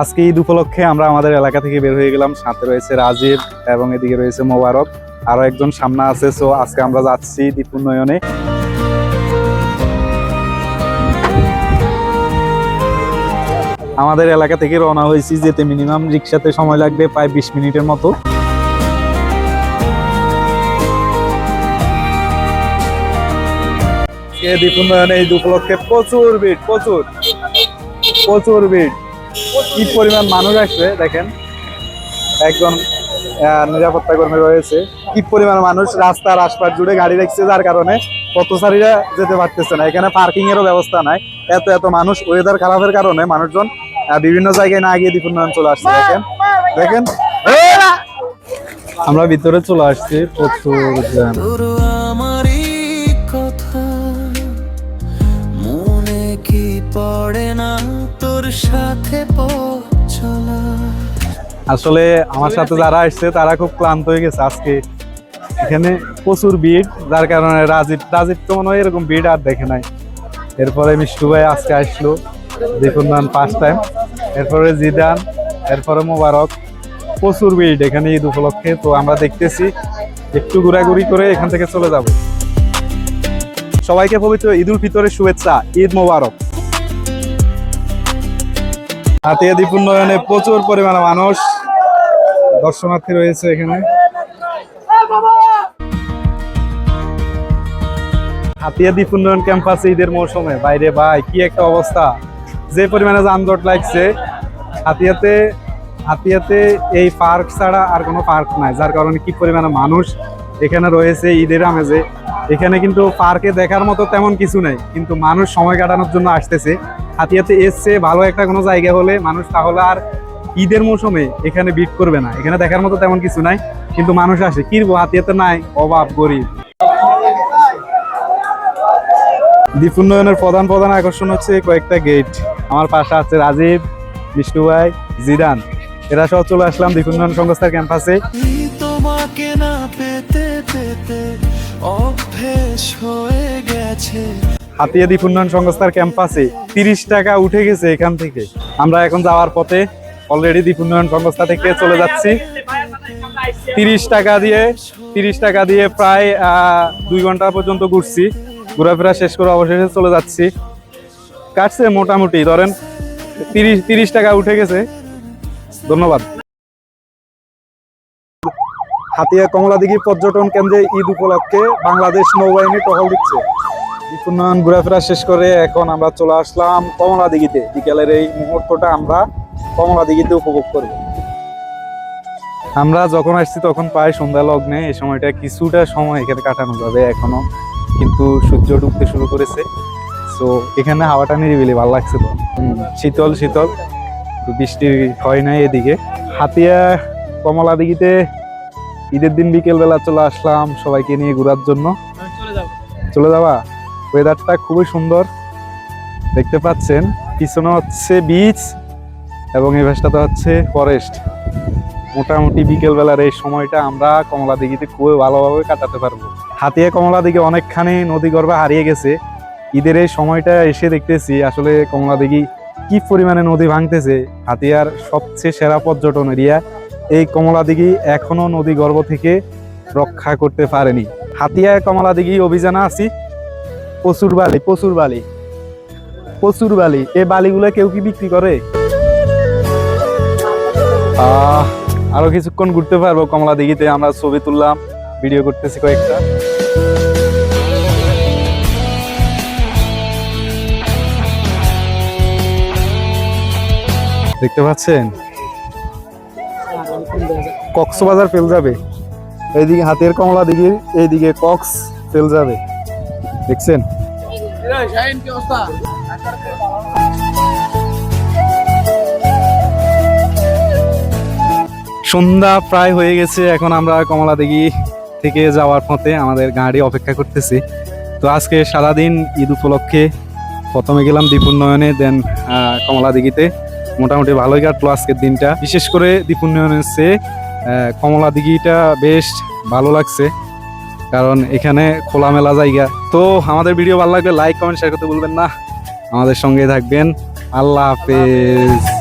আজকে ঈদ উপলক্ষে আমরা আমাদের এলাকা থেকে বের হয়ে গেলাম। সাথে রয়েছে রাজীব এবং এদিকে রয়েছে মোবারক, আরো একজন সামনে আছে। সো আজকে আমরা যাচ্ছি দ্বীপ উন্নয়নে। আমাদের এলাকা থেকে রওনা হয়েছি, যেতে মিনিমাম রিক্সাতে সময় লাগবে প্রায় 20 মিনিটের মতো। দ্বীপ উন্নয়নে ঈদ উপলক্ষে প্রচুর ভিড়, প্রচুর ভিড়। কি পরিমাণ মানুষ আসবে দেখেন, একজন নিরাপত্তা কর্মী রয়েছে। কি পরিমাণ মানুষ, রাস্তার আশপাশ জুড়ে গাড়ি রাখছে, যার কারণে পথচারীরা যেতে পারতেছে না। এখানে পার্কিং এরও ব্যবস্থা নাই। এত মানুষ, ওয়েদার খারাপের কারণে মানুষজন বিভিন্ন জায়গায় না গিয়ে দ্বীপ উন্নয়ন চলে আসছে। দেখেন আমরা ভিতরে চলে আসছি, প্রচুর জ্যাম। আসলে আমার সাথে যারা আসছে তারা খুব ক্লান্ত হয়ে গেছে আজকে। এখানে প্রচুর ভিড়, যার কারণে রাজীব তো মনে হয় এরকম ভিড় আর দেখে নাই। এরপরে মিষ্টু ভাই আজকে আসলো, দেখুন ফার্স্ট টাইম। এরপরে জিদান, এরপরে মোবারক। প্রচুর ভিড় এখানে ঈদ উপলক্ষে। তো আমরা দেখতেছি, একটু ঘোরাঘুরি করে এখান থেকে চলে যাব। সবাইকে পবিত্র ঈদ উল ফিতরের শুভেচ্ছা, ঈদ মোবারক। হাতিয়া দ্বীপ উন্নয়নে প্রচুর পরিমাণে মানুষ, দর্শনার্থী রয়েছে এখানে। হাতিয়া দ্বীপ উন্নয়ন ক্যাম্পাসে ঈদের মৌসুমে বাইরে ভাই কি একটা অবস্থা, যে পরিমাণে যানজট লাগছে। হাতিয়াতে এই পার্ক ছাড়া আর কোনো পার্ক নাই, যার কারণে কি পরিমাণে মানুষ এখানে রয়েছে ঈদের আমেজে। এখানে কিন্তু পার্কে দেখার মতো তেমন কিছু নেই, কিন্তু মানুষ সময় কাটানোর জন্য আসতেছে। হাতিয়াতে এসছে ভালো একটা কোনো জায়গা হলে মানুষ তাহলে আর ঈদের মৌসুমে এখানে ভিড় করবে না। এখানে দেখার মতো তেমন কিছু নাই, কিন্তু মানুষ আসে। কিনবো, হাতিয়াতে নাই, অভাব, গরিব। দ্বীপ উন্নয়নের প্রধান আকর্ষণ হচ্ছে কয়েকটা গেট। আমার পাশে আছে রাজীব, মিষ্টু ভাই, জিদান। এরা সব চলে আসলাম দ্বীপ উন্নয়ন সংস্থার ক্যাম্পাসে। হাতিয়া দ্বীপ উন্নয়ন সংস্থার ক্যাম্পাসে 30 টাকা উঠে গেছে এখান থেকে। আমরা এখন যাওয়ার পথে অলরেডি দ্বীপ উন্নয়ন সংস্থা থেকে চলে যাচ্ছি। 30 টাকা দিয়ে প্রায় 2 ঘন্টা পর্যন্ত ঘুরছি। ঘোরাফেরা শেষ করে অবশেষে চলে যাচ্ছি। কাটছে মোটামুটি ধরেন 30 টাকা উঠে গেছে। ধন্যবাদ। হাতিয়া কমলাদিঘি পর্যটন কেন্দ্রে ঈদ উপলক্ষে বাংলাদেশ নৌবাহিনী টহল দিচ্ছে। দ্বীপ উন্নয়ন ঘোরাফেরা শেষ করে এখন আমরা চলে আসলাম কমলাদিঘিতে। বিকেলের এই মুহূর্তটা আমরা কমলাদিঘিতে উপভোগ করব। আমরা যখন আসছি তখন প্রায় সন্ধ্যা লগ্নে। এই সময়টা কিছুটা সময় এখানে কাটানো যাবে এখনো, কিন্তু সূর্য ডুবতে শুরু করেছে। তো এখানে হাওয়াটা নিরিবিলি, ভালো লাগছে। তো শীতল বৃষ্টি হয় নাই এদিকে। হাতিয়া কমলাদিঘিতে ঈদের দিন বিকেল বেলা চলে আসলাম সবাইকে নিয়ে ঘোরার জন্য। চলে যাবা? ওয়েদারটা খুবই সুন্দর, দেখতে পাচ্ছেন। পিছনে হচ্ছে বিচ এবং এই পাশটাতে হচ্ছে ফরেস্ট। মোটামুটি বিকেল বেলার এই সময়টা আমরা কমলাদিঘিতে খুবই ভালোভাবে কাটাতে পারবো। হাতিয়া কমলাদিঘি অনেকখানি নদী গর্ভে হারিয়ে গেছে। ঈদের এই সময়টা এসে দেখতেছি আসলে কমলাদিঘি কি পরিমাণে নদী ভাঙতেছে। হাতিয়ার সবচেয়ে সেরা পর্যটন এরিয়া এই কমলাদিঘি এখনো নদী গর্ভ থেকে রক্ষা করতে পারেনি। হাতিয়া কমলাদিঘি অভিযানে আছি। প্রচুর বালি। এই বালিগুলো কেউ কি বিক্রি করে? আরো কিছুক্ষণ ঘুরতে পারবো কমলাদিঘিতে। আমরা ছবি তুললাম, ভিডিও করতেছি কয়েকটা। দেখতে পাচ্ছেন কক্সবাজার ফেল যাবে, এইদিকে হাতের কমলাদিঘির এইদিকে কক্স ফেল যাবে। দেখছেন সন্ধ্যা প্রায় হয়ে গেছে। এখন আমরা কমলাদিঘি থেকে যাওয়ার পথে আমাদের গাড়ি অপেক্ষা করতেছি। তো আজকে সারাদিন ঈদ উপলক্ষে প্রথমে গেলাম দ্বীপ উন্নয়নে, দেন কমলাদিঘিতে। মোটামুটি ভালোই কাটলো আজকের দিনটা। বিশেষ করে দ্বীপ উন্নয়নের চেয়ে কমলাদিঘিটা বেশ ভালো লাগছে, কারণ এখানে খোলামেলা জায়গা। তো আমাদের ভিডিও ভালো লাগলে লাইক, কমেন্ট, শেয়ার করতে ভুলবেন না। আমাদের সঙ্গে থাকবেন। আল্লাহ হাফেজ।